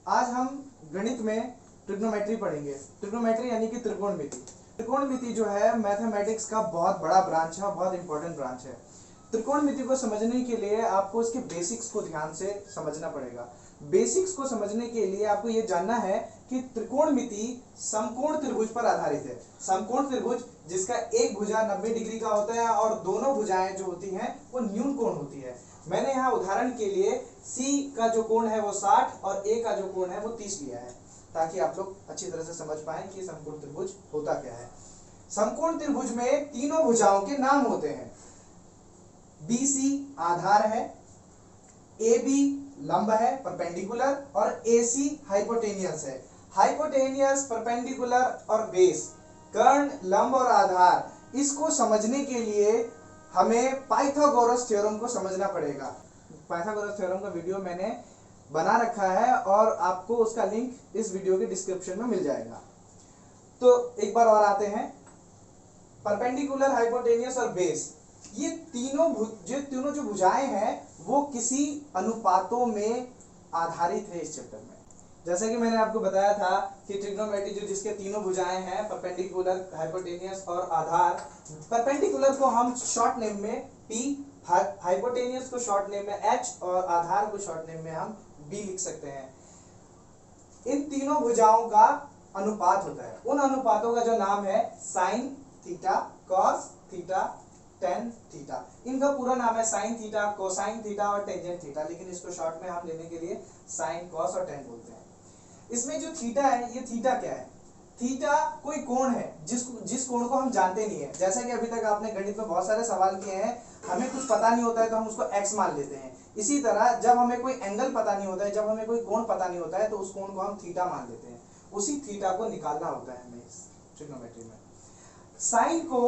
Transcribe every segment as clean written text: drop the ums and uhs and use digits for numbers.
आज हम गणित में ट्रिग्नोमेट्री पढ़ेंगे। ट्रिग्नोमेट्री यानी कि त्रिकोणमिति। त्रिकोणमिति जो है मैथमेटिक्स का बहुत बड़ा ब्रांच है, बहुत इंपॉर्टेंट ब्रांच है। त्रिकोणमिति को समझने के लिए आपको इसके बेसिक्स को ध्यान से समझना पड़ेगा। बेसिक्स को समझने के लिए आपको यह जानना है कि त्रिकोणमिति समकोण त्रिभुज पर आधारित है। समकोण त्रिभुज जिसका एक भुजा 90 डिग्री का होता है और दोनों भुजाएं जो होती हैं वो न्यून कोण होती है। मैंने यहाँ उदाहरण के लिए C का जो कोण है वो 60 और A का जो कोण है वो 30 लिया है, ताकि आप लोग अच्छी तरह से समझ पाएं कि समकोण त्रिभुज होता क्या है। समकोण त्रिभुज में तीनों भुजाओं के नाम होते हैं। BC आधार है, AB लंब है परपेंडिकुलर और AC हाइपोटेनियस है। हाइपोटेनियस, परपेंडिकुलर और बेस, कर्ण, लंब और आधार, इसको समझने के लिए हमें पाइथागोरस थ्योरम को समझना पड़ेगा। पाइथागोरस थ्योरम का वीडियो मैंने बना रखा है और आपको उसका लिंक इस वीडियो के डिस्क्रिप्शन में मिल जाएगा। तो एक बार और आते हैं, परपेंडिकुलर, हाइपोटेनियस और बेस, ये तीनों जो भुजाएं हैं वो किसी अनुपातों में आधारित है। इस चैप्टर में जैसे कि मैंने आपको बताया था कि ट्रिग्नोमेट्री जो जिसके तीनों भुजाएं हैं, परपेंडिकुलर, हाइपोटेनियस और आधार। परपेंडिकुलर को हम शॉर्ट नेम में P, हाइपोटेनियस को शॉर्ट नेम में H और आधार को शॉर्ट नेम में हम B लिख सकते हैं। इन तीनों भुजाओं का अनुपात होता है। उन अनुपातों का जो नाम है sign theta, cos theta, tan theta. इनका पूरा नाम है साइन थीटा, कोसाइन थीटा और टेंजेंट थीटा, लेकिन इसको शॉर्ट में हम लेने के लिए साइन, कॉस और टेन बोलते हैं। इसमें जो थीटा है, ये थीटा क्या है? थीटा कोई कोण है जिस कोण को हम जानते नहीं है। जैसा कि अभी तक आपने गणित में बहुत सारे सवाल किए हैं, हमें कुछ पता नहीं होता है तो हम उसको x मान लेते हैं। इसी तरह जब हमें कोई एंगल पता नहीं होता है, जब हमें कोई कोण पता नहीं होता है तो उस कोण को हम थीटा मान लेते हैं। उसी थीटा को निकालना होता है हमें इस ट्रिग्नोमेट्री में। साइन को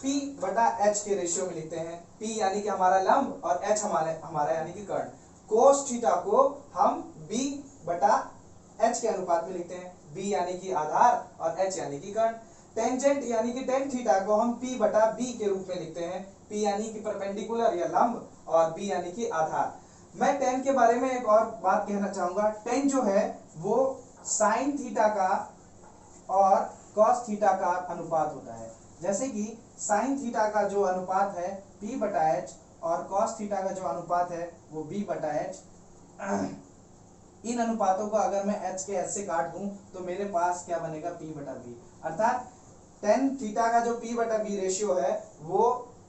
P बटा H के रेशियो में लिखते हैं। P यानी कि हमारा लंब और H हमारा यानी कि कर्ण। कोस थीटा को हम B बटा H के अनुपात में लिखते हैं। B यानी कि आधार और H यानी कि कर्ण। टेंजेंट यानी कि टेन थीटा को हम P बटा B के रूप में लिखते हैं। P यानी कि परपेंडिकुलर या लंब और B यानी कि आधार। मैं टेन के बारे में एक और बात कहना चाहूंगा। टेन जो है वो साइन थीटा का और कॉस थीटा का अनुपात होता है। जैसे कि साइन थीटा का जो अनुपात है P बटा H और कॉस थीटा का जो अनुपात है वो B बटा H। इन अनुपातों को अगर मैं H के H से काट दूं तो मेरे पास क्या बनेगा? P बटा B। अर्थात टेन थीटा का जो P बटा B रेशियो है वो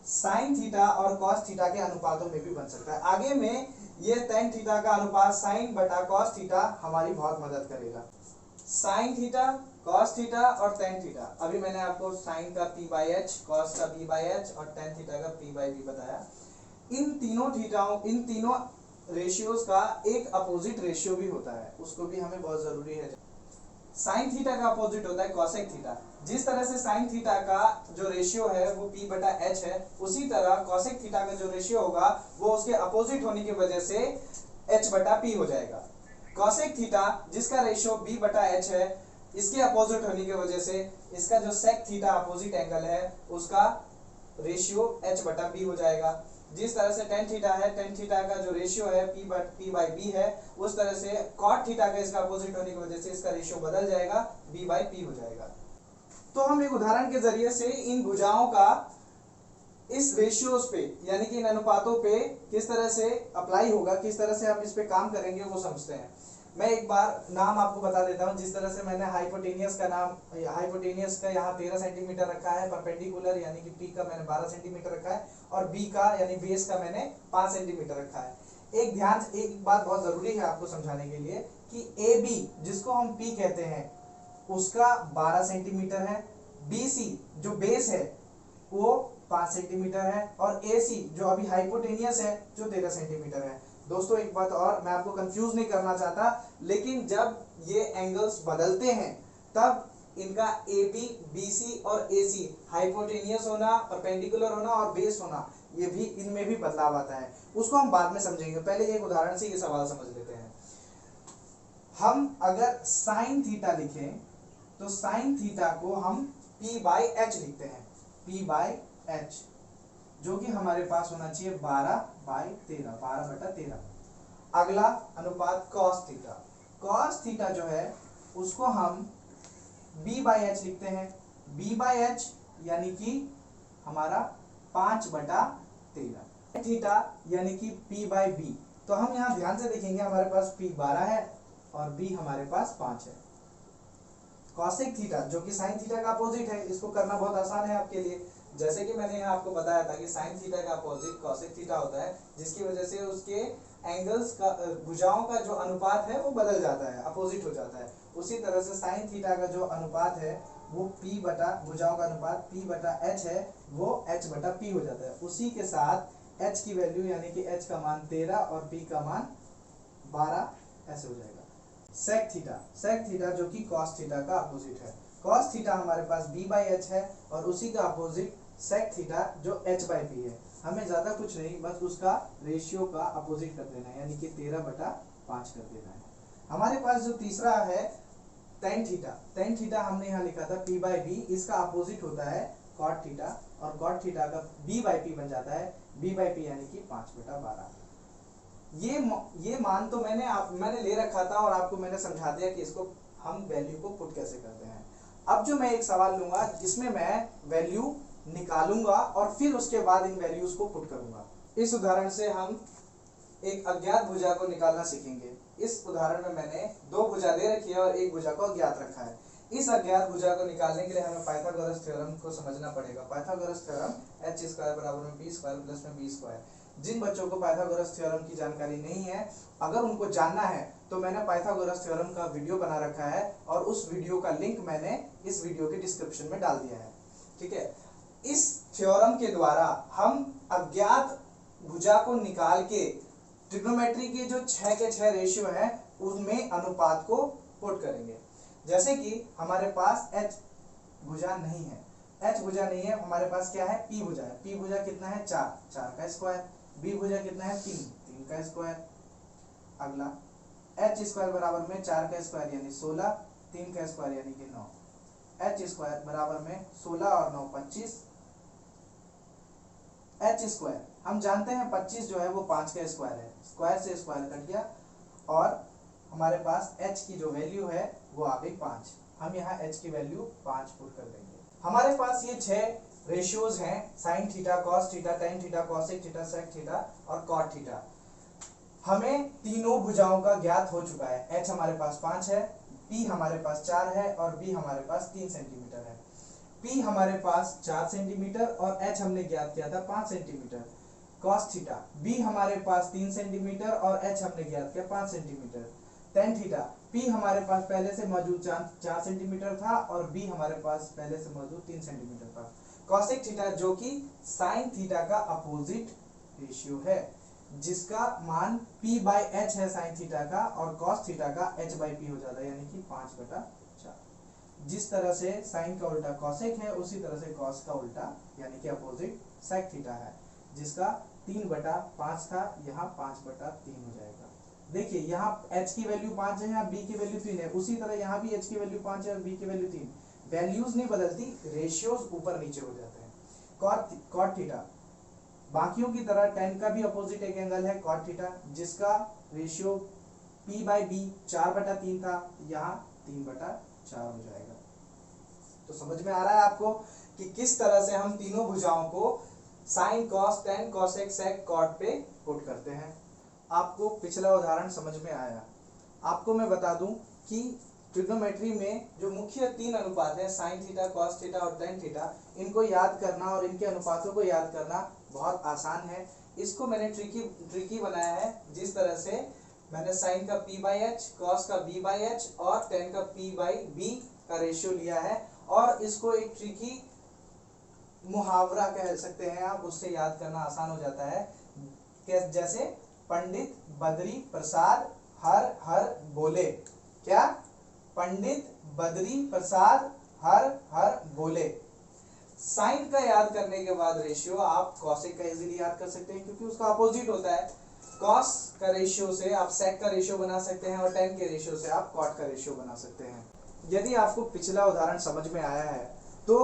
साइन थीटा और कॉस थीटा के अनुपातों में भी बन सकता है। आगे में ये टेन थीटा का अनुपात साइन बटा कॉस थीटा हमारी बहुत मदद करेगा। साइन थीटा, कॉस थीटा और टेन थीटा। अभी मैंने आपको साइन का P बाई H, कॉस का P बाई H और टेन थीटा का P बाई B बताया। इन तीनों रेशियोज का एक अपोजिट रेशियो भी होता है, उसको भी हमें बहुत जरूरी है। साइन थीटा का अपोजिट होता है कॉसेक थीटा। जिस तरह से साइन थीटा का जो रेशियो है वो P बटा H है, उसी तरह कॉसेक थीटा का जो रेशियो होगा वो उसके अपोजिट होने की वजह से H बटा P हो जाएगा। कॉसेक थीटा जिसका रेशियो B बटा H है, इसके अपोजिट होने की वजह से इसका जो सेक थीटा अपोजिट एंगल है उसका रेशियो H बटा B हो जाएगा। जिस तरह से टेन थीटा है, टेन थीटा का जो रेशियो है P बाई B है, उस तरह से कॉट थीटा का इसका अपोजिट होने की वजह से इसका रेशियो बदल जाएगा, B बाई P हो जाएगा। तो हम एक उदाहरण के जरिए से इन भुजाओं का इस रेशियोज पे यानी कि इन अनुपातों पे किस तरह से अप्लाई होगा, किस तरह से हम इस पे काम करेंगे वो समझते हैं। मैं एक बार नाम आपको बता देता हूं। जिस तरह से मैंने हाइपोटेनियस का यहाँ 13 सेंटीमीटर रखा है, परपेंडिकुलर यानी कि P का मैंने 12 सेंटीमीटर रखा है और B का यानी बेस का मैंने 5 सेंटीमीटर रखा है। एक बात बहुत जरूरी है आपको समझाने के लिए कि AB जिसको हम P कहते हैं उसका 12 सेंटीमीटर है, BC जो बेस है वो 5 सेंटीमीटर है और AC जो अभी हाइपोटेनियस है जो 13 सेंटीमीटर है। दोस्तों एक बात और, मैं आपको कंफ्यूज नहीं करना चाहता, लेकिन जब ये एंगल्स बदलते हैं तब इनका AB, BC और AC हाइपोटेनियस होना, परपेंडिकुलर होना और बेस होना, ये भी इनमें भी बदलाव आता है। उसको हम बाद में समझेंगे, पहले एक उदाहरण से ये सवाल समझ लेते हैं। हम अगर साइन थीटा लिखें तो साइन थीटा को हम P बाई H लिखते हैं, P बाई H, जो कि हमारे पास होना चाहिए 12 बाई 13, 12 बटा 13। अगला अनुपात कॉस थीटा। कॉस थीटा जो है उसको हम b बाई एच लिखते हैं। b बाई एच यानी कि हमारा 5/13, थीटा यानी कि p बाई बी। तो हम यहाँ ध्यान से देखेंगे, हमारे पास p 12 है और b हमारे पास 5 है। कॉसेक थीटा जो कि साइन थीटा का अपोजिट है, इसको करना बहुत आसान है आपके लिए। जैसे कि मैंने यहाँ आपको बताया था कि साइन थीटा का अपोजिट कॉसेक थीटा होता है, जिसकी वजह से उसके एंगल्स का, भुजाओं का जो अनुपात है वो बदल जाता है, अपोजिट हो जाता है। उसी तरह से साइन थीटा का जो अनुपात है वो p बटा, भुजाओं का अनुपात p बटा h है, वो h बटा p हो जाता है। उसी के साथ h की वैल्यू यानी कि h का मान 13 और p का मान 12 ऐसे हो जाएगा। सेक थीटा, सेक थीटा जो कि कॉस थीटा का अपोजिट है। कॉस थीटा हमारे पास b बाई एच है और उसी का अपोजिट सेक थीटा जो h बाई p है। हमें ज्यादा कुछ नहीं, बस उसका रेशियो का अपोजिट कर देना है, यानी कि 13/5 कर देना है। हमारे पास जो तीसरा है टेन थीटा, टेन थीटा हमने यहाँ लिखा था p बाई बी, इसका अपोजिट होता है कॉट थीटा और कॉट थीटा का b बाई p बन जाता है b बाई p यानी कि 5/12। ये मान तो मैंने ले रखा था और आपको मैंने समझा दिया कि इसको हम वैल्यू को पुट कैसे करते हैं। अब जो मैं एक सवाल लूंगा जिसमें मैं वैल्यू निकालूंगा और फिर उसके बाद इन वैल्यूज को पुट करूंगा। इस उदाहरण से हम एक अज्ञात भुजा को निकालना सीखेंगे। इस उदाहरण में मैंने दो भुजा दे रखी है और एक भुजा को अज्ञात रखा है। इस अज्ञात भुजा को निकालने के लिए हमें पाइथागोरस थ्योरम को समझना पड़ेगा। पाइथागोरस थ्योरम h² बराबर में b² प्लस में b²। जिन बच्चों को पाइथागोरस थ्योरम की जानकारी नहीं है, अगर उनको जानना है तो मैंने पाइथागोरस थ्योरम का वीडियो बना रखा है और उस वीडियो का लिंक मैंने इस वीडियो के डिस्क्रिप्शन में डाल दिया है। ठीक है, इस थ्योरम के द्वारा हम अज्ञात भुजा को निकाल के ट्रिग्नोमेट्री के जो 6 के 6 रेशियो है उनमें अनुपात को पुट करेंगे। जैसे कि हमारे पास h भुजा नहीं है, h भुजा नहीं है, हमारे पास क्या है, p भुजा है। p भुजा कितना है, 4 का स्क्वायर। b भुजा कितना है, 3 का स्क्वायर। अगला h² बराबर में 4 का स्क्वायर यानी 16, 3 का स्क्वायर यानी कि 9। h² बराबर में 16 और 9 25। h² हम जानते हैं 25 जो है वो 5 का स्क्वायर है, स्क्वायर से स्क्वायर कट गया और हमारे पास h की जो वैल्यू है वो आ गई 5। हम यहाँ h की वैल्यू 5 पुट कर देंगे। हमारे पास ये 6 रेशियोज हैं, sine theta, cos theta, tan theta, cosec theta, sec theta और कॉट थीटा। हमें तीनों भुजाओं का ज्ञात हो चुका है। h हमारे पास 5 है, p हमारे पास 4 है और b हमारे पास 3 सेंटीमीटर है। p हमारे पास 4 सेंटीमीटर और h हमने ज्ञात किया था 5 सेंटीमीटर। कॉस थीटा, b हमारे पास 3 सेंटीमीटर और h हमने ज्ञात किया 5 सेंटीमीटर। टेन थीटा, p हमारे पास पहले से मौजूद 4 सेंटीमीटर था और b हमारे पास पहले से मौजूद 3 सेंटीमीटर था। कॉसेक थीटा जो कि साइन थीटा का अपोजिट रेशियो है, जिसका मान p बाई h है साइन थीटा का और कॉस थीटा का h बाई p हो जाता है यानी कि 5/4। जिस तरह से साइन का उल्टा कॉसेक है उसी तरह से कॉस का उल्टा यानी कि अपोजिट सेक थीटा है, जिसका 3/5 था, यहाँ 5/3 हो जाएगा। देखिए यहाँ h की वैल्यू 5 है, यहाँ b की वैल्यू 3 है, उसी तरह यहाँ भी h की वैल्यू 5 है और b की वैल्यू 3। वैल्यूज नहीं बदलती, रेशियोज ऊपर नीचे हो जाते हैं। कॉट थीटा, बाकियों की तरह टेन का भी अपोजिट एक एंगल है कॉट थीटा, जिसका रेशियो p बाई b 4/3 था, यहाँ 3/4 हो जाएगा। तो समझ में आ रहा है आपको कि किस तरह से हम तीनों भुजाओं को sign, cos, tan, cosec, sec, cot पे पुट करते हैं। आपको पिछला उदाहरण समझ में आया। आपको मैं बता दूं कि ट्रिग्नोमेट्री में जो मुख्य 3 अनुपात है, साइन थीटा, कॉस थीटा और टेन थीटा, इनको याद करना और इनके अनुपातों को याद करना बहुत आसान है। इसको मैंने ट्रिकी बनाया है, जिस तरह से मैंने साइन का p बाई एच, कॉस का b बाई एच और टेन का p बाई बी का रेशियो लिया है और इसको एक ट्रिकी मुहावरा कह सकते हैं आप, उससे याद करना आसान हो जाता है। जैसे पंडित बद्री प्रसाद हर हर बोले। क्या? पंडित बद्री प्रसाद हर हर बोले। साइन का याद करने के बाद रेशियो आप कॉसेक का इजीली याद कर सकते हैं क्योंकि उसका अपोजिट होता है। कॉस का रेशियो से आप सेक का रेशियो बना सकते हैं और टेन के रेशियो से आप कॉट का रेशियो बना सकते हैं। यदि आपको पिछला उदाहरण समझ में आया है तो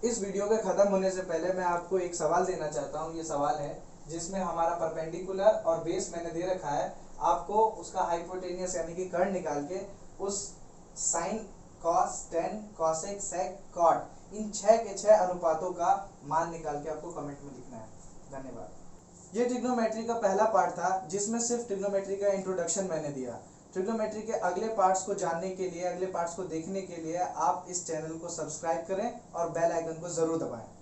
इस वीडियो के खत्म होने से पहले मैं आपको एक सवाल देना चाहता हूँ। ये सवाल है, जिसमें हमारा परपेंडिकुलर और बेस मैंने दे रखा है, आपको उसका हाइपोटेनियस यानी कि कर्ण निकाल के उस sine, cos, tan, cosec, sec, cot इन 6 के 6 अनुपातों का मान निकाल के आपको कमेंट में लिखना है। धन्यवाद। ये ट्रिग्नोमेट्री का पहला पार्ट था जिसमें सिर्फ ट्रिग्नोमेट्री का इंट्रोडक्शन मैंने दिया। ट्रिग्नोमेट्री के अगले पार्ट्स को जानने के लिए, अगले पार्ट्स को देखने के लिए आप इस चैनल को सब्सक्राइब करें और बेल आइकन को जरूर दबाएं।